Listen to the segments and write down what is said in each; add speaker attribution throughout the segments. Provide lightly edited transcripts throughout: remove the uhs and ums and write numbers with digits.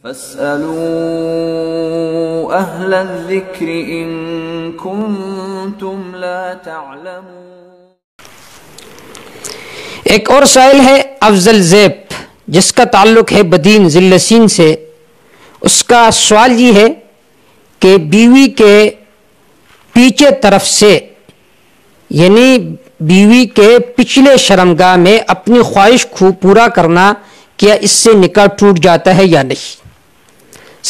Speaker 1: فاسألوا أهل الذكر إن كنتم لا تعلمون۔
Speaker 2: ایک اور سائل ہے افضل زیب، جس کا تعلق ہے بدین ذلسین سے۔ اس کا سوال یہ ہے کہ بیوی کے پیچھے طرف سے، یعنی بیوی کے پچھلے شرمگاہ میں اپنی خواہش کو پورا کرنا، کیا اس سے نکاح ٹوٹ جاتا ہے یا نہیں؟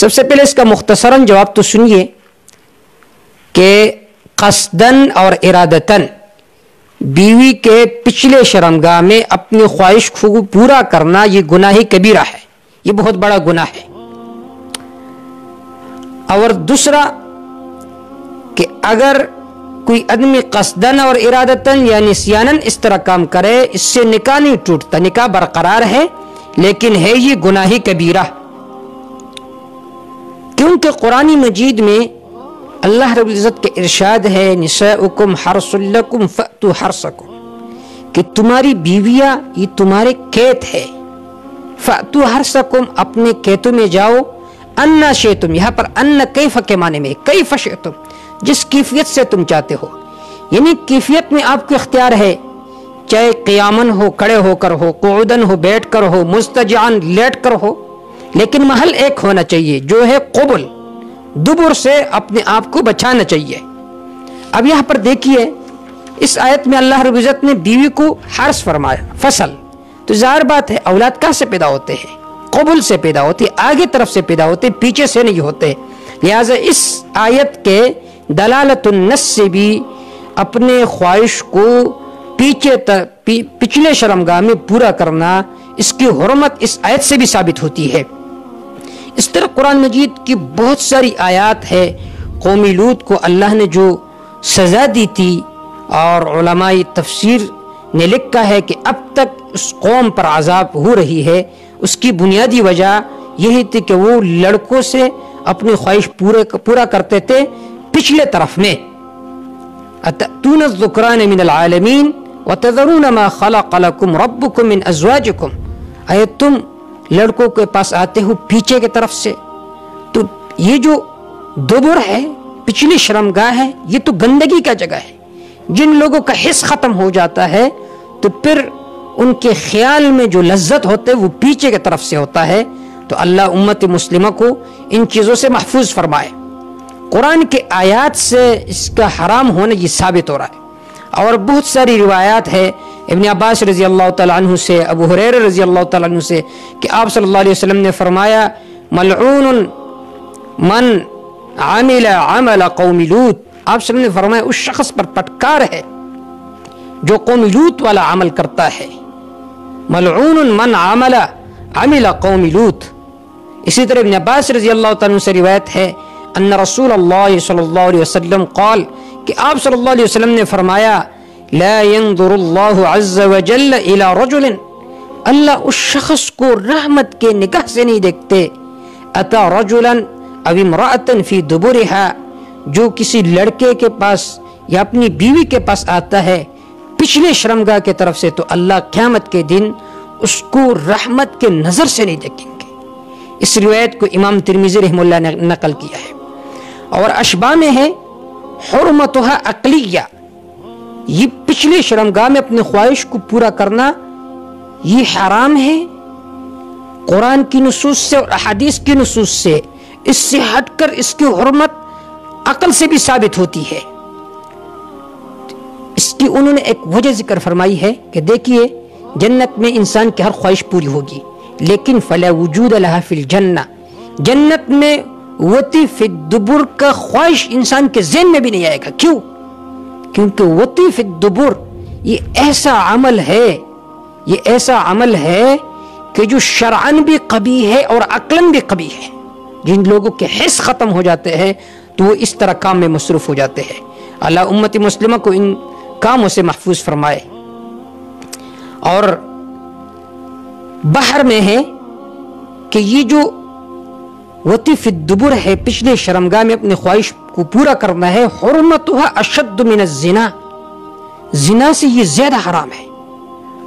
Speaker 2: سب سے پہلے اس کا مختصراً جواب تو سنیے کہ قصدن اور ارادتن بیوی کے پچھلے شرمگاہ میں اپنی خواہش کو پورا کرنا یہ گناہ کبیرہ ہے، یہ بہت بڑا گناہ ہے۔ اور دوسرا کہ اگر کوئی آدمی قصدن اور ارادتن یا نسیانن اس طرح کام کرے، اس سے نکاح نہیں ٹوٹتا، نکاح برقرار ہے، لیکن ہے یہ گناہ کبیرہ، کیونکہ قرآن مجید میں اللہ رب العزت کے ارشاد ہے نساؤکم حرث لکم فأتوا حرثکم، کہ تمہاری بیویاں یہ تمہارے کھیت ہے، فأتوا حرثکم اپنے کھیتوں میں جاؤ، انا شئتم یہاں پر ان کیف کے معنی میں کیف شئتم جس کیفیت سے تم چاہتے ہو، یعنی کیفیت میں آپ کو اختیار ہے، چاہے قیامن ہو، کھڑے ہو کر ہو، قعودن ہو، بیٹھ کر ہو، مستجعن لیٹ کر ہو، لیکن محل ایک ہونا چاہیے جو ہے قبل، دبر سے اپنے آپ کو بچانا چاہیے۔ اب یہاں پر دیکھیے اس آیت میں اللہ رب العزت نے بیوی کو حرث فرمایا، فصل، تو ظاہر بات ہے اولاد کہاں سے پیدا ہوتے ہیں؟ قبل سے پیدا ہوتے، آگے طرف سے پیدا ہوتے، پیچھے سے نہیں ہوتے۔ لہٰذا اس آیت کے دلالت النص سے بھی اپنے خواہش کو پچھلے شرمگاہ میں پورا کرنا، اس کی حرمت اس آیت سے بھی ثابت ہوتی ہے۔ اس طرح قرآن مجید کی بہت ساری آیات ہے، قومی لوط کو اللہ نے جو سزا دی تھی، اور علماء تفسیر نے لکھا ہے کہ اب تک اس قوم پر عذاب ہو رہی ہے، اس کی بنیادی وجہ یہی تھی کہ وہ لڑکوں سے اپنی خواہش پورا کرتے تھے پچھلے طرف میں۔ اتأتون الذکران من العالمین وتذرون ما خلق لکم ربکم من ازواجکم، اے تم لڑکوں کے پاس آتے ہو پیچھے کی طرف سے، تو یہ جو دبر ہے، پچھلی شرمگاہ ہے، یہ تو گندگی کا جگہ ہے۔ جن لوگوں کا حس ختم ہو جاتا ہے تو پھر ان کے خیال میں جو لذت ہوتے وہ پیچھے کی طرف سے ہوتا ہے، تو اللہ امت مسلمہ کو ان چیزوں سے محفوظ فرمائے۔ قرآن کے آیات سے اس کا حرام ہونا یہ ثابت ہو رہا ہے، اور بہت ساری روایات ہے ابن عباس رضی اللہ تعالیٰ عنہ سے، ابو ہریرہ رضی اللہ تعالیٰ عنہ سے، کہ آپ صلی اللہ علیہ وسلم نے فرمایا ملعون من عمل عمل قوم لوط، آپ صلی اللہ علیہ وسلم نے فرمایا اس شخص پر پٹکار ہے جو قوم لوط والا عمل کرتا ہے، ملعون من عمل قوم لوط۔ اسی طرح ابن عباس رضی اللہ تعالیٰ عنہ سے روایت ہے ان رسول اللہ صلی اللہ علیہ وسلم قال، کہ آپ صلی اللہ علیہ وسلم نے فرمایا لا ينظر اللہ عز وجل الى رجل، اللہ اس شخص کو رحمت کے نگاہ سے نہیں دیکھتے، اتا رجلا او امرأة فی دبرها، جو کسی لڑکے کے پاس یا اپنی بیوی کے پاس آتا ہے پچھلے شرمگاہ کی طرف سے، تو اللہ قیامت کے دن اس کو رحمت کے نظر سے نہیں دیکھیں گے۔ اس روایت کو امام ترمذی رحمہ اللہ نے نقل کیا ہے۔ اور اشباہ میں ہے حرمتها عقلیہ، یہ پچھلے شرمگاہ میں اپنی خواہش کو پورا کرنا یہ حرام ہے قرآن کی نصوص سے اور احادیث کی نصوص سے، اس سے ہٹ کر اس کی حرمت عقل سے بھی ثابت ہوتی ہے۔ اس کی انہوں نے ایک وجہ ذکر فرمائی ہے کہ دیکھیے جنت میں انسان کی ہر خواہش پوری ہوگی، لیکن فلا وجود لها فی الجنہ، جنت میں وطی فی الدبر کا خواہش انسان کے ذہن میں بھی نہیں آئے گا۔ کیوں؟ کیونکہ وطی فی الدبر یہ ایسا عمل ہے، یہ ایسا عمل ہے کہ جو شرعن بھی قبیح ہے اور عقلن بھی قبیح ہے۔ جن لوگوں کے حس ختم ہو جاتے ہیں تو وہ اس طرح کام میں مصروف ہو جاتے ہیں۔ اللہ امت مسلمہ کو ان کاموں سے محفوظ فرمائے۔ اور بحر میں ہے کہ یہ جو وطی فی الدبر ہے، پچھلے شرمگاہ میں اپنی خواہش کو پورا کرنا ہے، حرمتها اشد من الزنا، زنا سے یہ زیادہ حرام ہے۔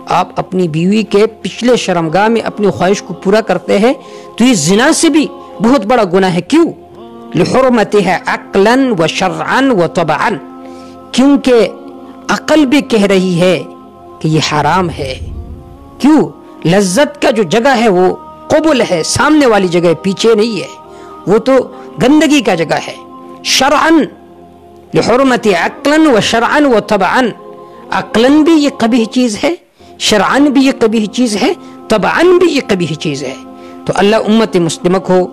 Speaker 2: آپ اپنی بیوی کے پچھلے شرمگاہ میں اپنی خواہش کو پورا کرتے ہیں تو یہ زنا سے بھی بہت بڑا گناہ ہے. کیوں؟ لحرمتها عقلا و شرعا و طبعا، کیونکہ عقل بھی کہہ رہی ہے کہ یہ حرام ہے. کیوں؟ لذت کا جو جگہ ہے وہ قبل ہے، سامنے والی جگہ، پیچھے نہیں ہے، وہ تو گندگی کا جگہ ہے. شرعا لحرمت عقلا و شرعا و طبعا، عقلا بھی یہ قبیح چیز ہے، شرعا بھی یہ قبیح چیز ہے، طبعا بھی یہ قبیح چیز ہے. تو اللہ امت مسلمہ کو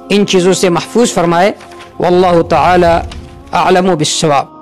Speaker 2: ان چیزوں سے محفوظ فرمائے. واللہ تعالی اعلم بالصواب.